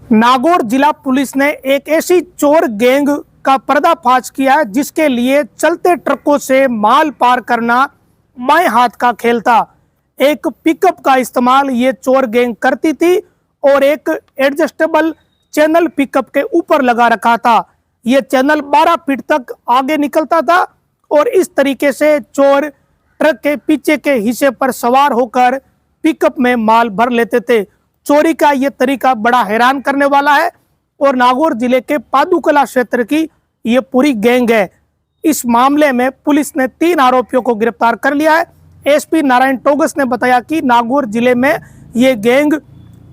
नागौर जिला पुलिस ने एक ऐसी चोर गैंग का पर्दाफाश किया है जिसके लिए चलते ट्रकों से माल पार करना बाएं हाथ का खेल था। एक पिकअप का इस्तेमाल ये चोर गैंग करती थी और एक एडजस्टेबल चैनल पिकअप के ऊपर लगा रखा था। ये चैनल 12 फीट तक आगे निकलता था और इस तरीके से चोर ट्रक के पीछे के हिस्से पर सवार होकर पिकअप में माल भर लेते थे। चोरी का ये तरीका बड़ा हैरान करने वाला है और नागौर जिले के पादुकला क्षेत्र की ये पूरी गैंग है। इस मामले में पुलिस ने 3 आरोपियों को गिरफ्तार कर लिया है। एसपी नारायण टोगस ने बताया कि नागौर जिले में ये गैंग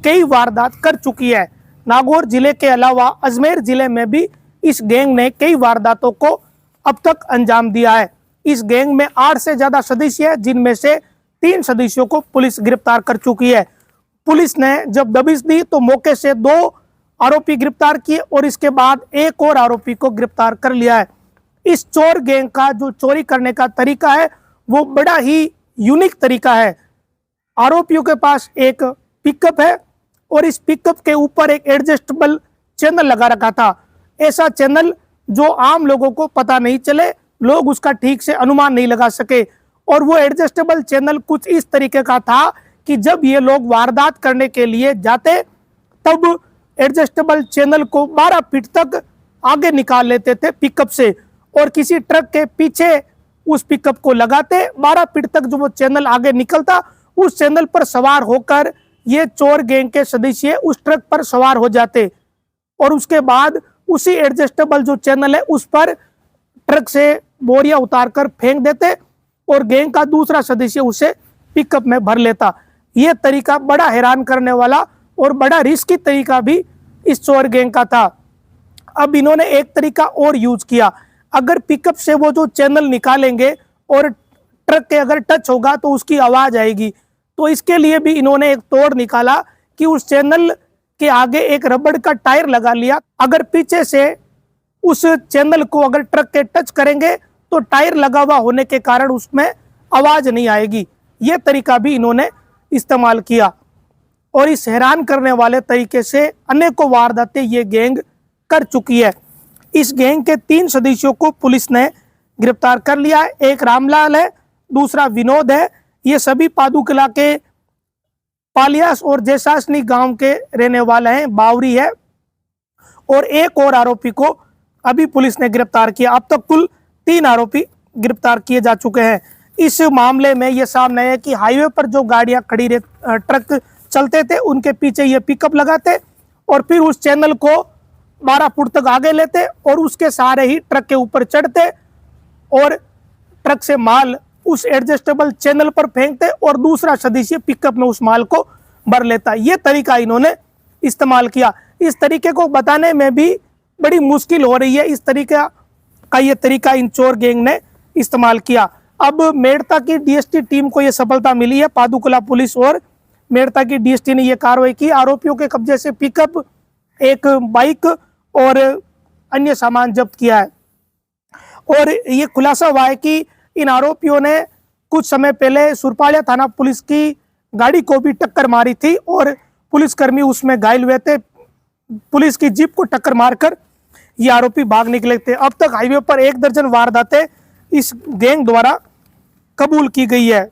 कई वारदात कर चुकी है। नागौर जिले के अलावा अजमेर जिले में भी इस गैंग ने कई वारदातों को अब तक अंजाम दिया है। इस गैंग में 8 से ज्यादा सदस्य हैं, जिनमें से 3 सदस्यों को पुलिस गिरफ्तार कर चुकी है। पुलिस ने जब दबिश दी तो मौके से 2 आरोपी गिरफ्तार किए और इसके बाद एक और आरोपी को गिरफ्तार कर लिया है। इस चोर गैंग का जो चोरी करने का तरीका है वो बड़ा ही यूनिक तरीका है। आरोपियों के पास एक पिकअप है और इस पिकअप के ऊपर एक एडजस्टेबल चैनल लगा रखा था। ऐसा चैनल जो आम लोगों को पता नहीं चले, लोग उसका ठीक से अनुमान नहीं लगा सके। और वो एडजस्टेबल चैनल कुछ इस तरीके का था कि जब ये लोग वारदात करने के लिए जाते तब एडजस्टेबल चैनल को 12 फीट तक आगे निकाल लेते थे पिकअप से और किसी ट्रक के पीछे उस पिकअप को लगाते। 12 फीट तक जो वो चैनल आगे निकलता, उस चैनल पर सवार होकर ये चोर गैंग के सदस्य उस ट्रक पर सवार हो जाते और उसके बाद उसी एडजस्टेबल जो चैनल है उस पर ट्रक से बोरियां उतारकर फेंक देते और गैंग का दूसरा सदस्य उसे पिकअप में भर लेता। ये तरीका बड़ा हैरान करने वाला और बड़ा रिस्की तरीका भी इस चोर गैंग का था। अब इन्होंने एक तरीका और यूज किया। अगर पिकअप से वो जो चैनल निकालेंगे और ट्रक के अगर टच होगा तो उसकी आवाज आएगी, तो इसके लिए भी इन्होंने एक तोड़ निकाला कि उस चैनल के आगे एक रबड़ का टायर लगा लिया। अगर पीछे से उस चैनल को अगर ट्रक के टच करेंगे तो टायर लगा हुआ होने के कारण उसमें आवाज नहीं आएगी। ये तरीका भी इन्होंने इस्तेमाल किया और इस हैरान करने वाले तरीके से अनेकों वारदातें ये गैंग कर चुकी है। इस गैंग के 3 सदस्यों को पुलिस ने गिरफ्तार कर लिया है। एक रामलाल है, दूसरा विनोद है। ये सभी पादुकला के पालियास और जैसासनी गांव के रहने वाले हैं, बावरी है। और एक और आरोपी को अभी पुलिस ने गिरफ्तार किया। अब तक कुल 3 आरोपी गिरफ्तार किए जा चुके हैं। इस मामले में ये सामने है कि हाईवे पर जो गाड़ियां खड़ी ट्रक चलते थे उनके पीछे ये पिकअप लगाते और फिर उस चैनल को 12 फुट तक आगे लेते और उसके सहारे ही ट्रक के ऊपर चढ़ते और ट्रक से माल उस एडजस्टेबल चैनल पर फेंकते और दूसरा सदस्य पिकअप में उस माल को भर लेता। ये तरीका इन्होंने इस्तेमाल किया। इस तरीके को बताने में भी बड़ी मुश्किल हो रही है। इस तरीका का ये तरीका इन चोर गैंग ने इस्तेमाल किया। अब मेड़ता की डीएसटी टीम को यह सफलता मिली है। पादुकला पुलिस और मेड़ता की डीएसटी ने यह कार्रवाई की। आरोपियों के कब्जे से पिकअप, एक बाइक और अन्य सामान जब्त किया है और ये खुलासा हुआ है कि इन आरोपियों ने कुछ समय पहले सुरपालिया थाना पुलिस की गाड़ी को भी टक्कर मारी थी और पुलिसकर्मी उसमें घायल हुए थे। पुलिस की जीप को टक्कर मारकर ये आरोपी भाग निकले थे। अब तक हाईवे पर 1 दर्जन वारदातें इस गैंग द्वारा कबूल की गई है।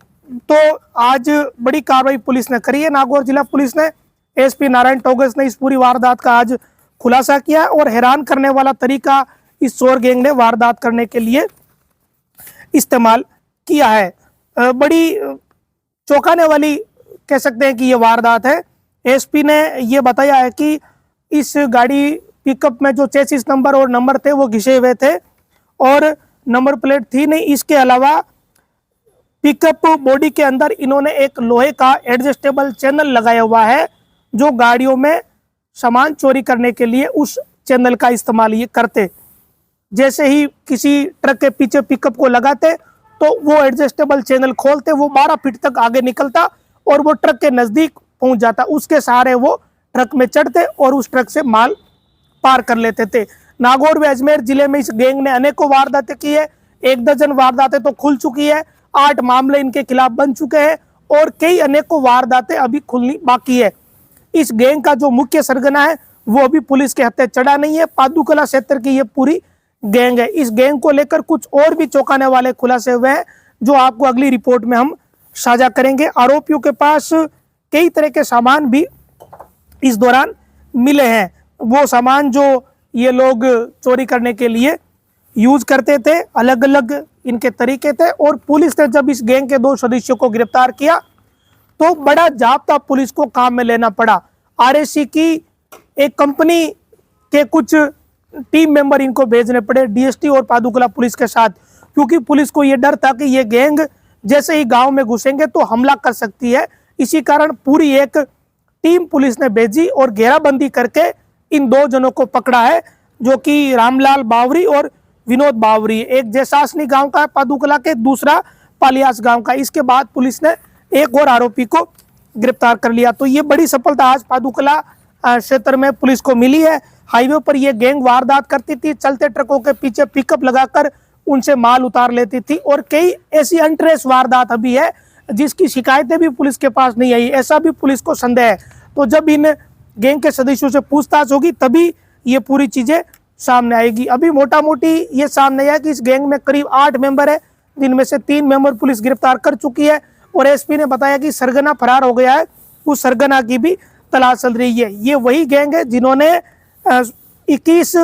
तो आज बड़ी कार्रवाई पुलिस ने करी है। नागौर जिला पुलिस ने, एसपी नारायण टोगस ने इस पूरी वारदात का आज खुलासा किया और हैरान करने वाला तरीका इस चोर गैंग ने वारदात करने के लिए इस्तेमाल किया है। बड़ी चौंकाने वाली कह सकते हैं कि ये वारदात है। एसपी ने ये बताया है कि इस गाड़ी पिकअप में जो चेसिस नंबर और नंबर थे वो घिसे हुए थे और नंबर प्लेट थी नहीं। इसके अलावा पिकअप बॉडी के अंदर इन्होंने एक लोहे का एडजस्टेबल चैनल लगाया हुआ है जो गाड़ियों में सामान चोरी करने के लिए उस चैनल का इस्तेमाल ये करते। जैसे ही किसी ट्रक के पीछे पिकअप को लगाते तो वो एडजस्टेबल चैनल खोलते, वो 12 फीट तक आगे निकलता और वो ट्रक के नजदीक पहुंच जाता। उसके सहारे वो ट्रक में चढ़ते और उस ट्रक से माल पार कर लेते थे। नागौर व अजमेर जिले में इस गैंग ने अनेकों वारदातें की है। 1 दर्जन वारदातें तो खुल चुकी है, 8 मामले इनके खिलाफ बन चुके हैं और कई अनेकों वारदातें अभी खुलनी बाकी है। इस गैंग का जो मुख्य सरगना है वो अभी पुलिस के हत्थे चढ़ा नहीं है। पादुकला क्षेत्र की ये पूरी गैंग है। इस गैंग को लेकर कुछ और भी चौंकाने वाले खुलासे हुए हैं, जो आपको अगली रिपोर्ट में हम साझा करेंगे। आरोपियों के पास कई तरह के सामान भी इस दौरान मिले हैं। वो सामान जो ये लोग चोरी करने के लिए यूज करते थे, अलग अलग इनके तरीके थे। और पुलिस ने जब इस गैंग के 2 सदस्यों को गिरफ्तार किया तो बड़ा जाब्ता पुलिस को काम में लेना पड़ा। आरएसी की एक कंपनी के कुछ टीम मेंबर इनको भेजने पड़े डीएसटी और पादुकला पुलिस के साथ, क्योंकि पुलिस को यह डर था कि ये गैंग जैसे ही गांव में घुसेंगे तो हमला कर सकती है। इसी कारण पूरी एक टीम पुलिस ने भेजी और घेराबंदी करके इन 2 जनों को पकड़ा है, जो कि रामलाल बावरी और विनोद बावरी। एक जैसासनी गांव का है पादुकला के, दूसरा पालियास गांव का। इसके बाद पुलिस ने एक और आरोपी को गिरफ्तार कर लिया। तो ये बड़ी सफलता आज पादुकला क्षेत्र में पुलिस को मिली है। हाईवे पर ये गैंग वारदात करती थी, चलते ट्रकों के पीछे पिकअप लगाकर उनसे माल उतार लेती थी। और कई ऐसी अनट्रेस वारदात अभी है जिसकी शिकायतें भी पुलिस के पास नहीं आई, ऐसा भी पुलिस को संदेह है। तो जब इन गैंग के सदस्यों से पूछताछ होगी तभी ये पूरी चीजें सामने आएगी। अभी मोटा मोटी ये सामने आया कि इस गैंग में करीब 8 मेंबर है, जिनमें से 3 मेंबर पुलिस गिरफ्तार कर चुकी है। और एसपी ने बताया कि सरगना फरार हो गया है, उस सरगना की भी तलाश चल रही है। ये वही गैंग है जिन्होंने 21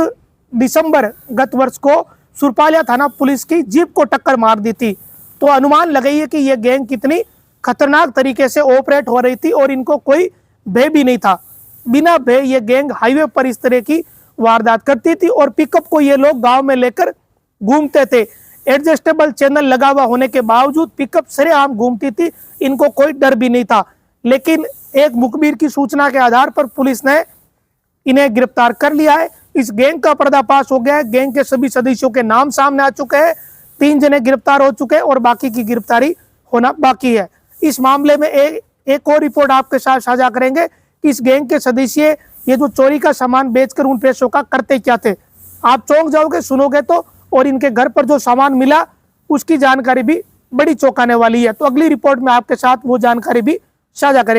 दिसंबर गत वर्ष को सुरपालिया थाना पुलिस की जीप को टक्कर मार दी थी। तो अनुमान लगाइए कि यह गैंग कितनी खतरनाक तरीके से ऑपरेट हो रही थी और इनको कोई भय भी नहीं था। बिना भय ये गैंग हाईवे पर इस तरह की वारदात करती थी और पिकअप को ये लोग गांव में लेकर घूमते थे। एडजस्टेबल चैनल लगा हुआ होने के बावजूद पिकअप सरेआम घूमती थी, इनको कोई डर भी नहीं था। लेकिन एक मुखबिर की सूचना के आधार पर पुलिस ने इन्हें गिरफ्तार कर लिया है। इस गैंग का पर्दाफाश हो गया है। गैंग के सभी सदस्यों के नाम सामने आ चुके हैं। 3 जने गिरफ्तार हो चुके हैं और बाकी की गिरफ्तारी होना बाकी है। इस मामले में एक और रिपोर्ट आपके साथ साझा करेंगे कि इस गैंग के सदस्य ये जो चोरी का सामान बेचकर उन पैसों का करते क्या थे। आप चौंक जाओगे सुनोगे तो। और इनके घर पर जो सामान मिला उसकी जानकारी भी बड़ी चौंकाने वाली है। तो अगली रिपोर्ट में आपके साथ वो जानकारी भी साझा करेंगे।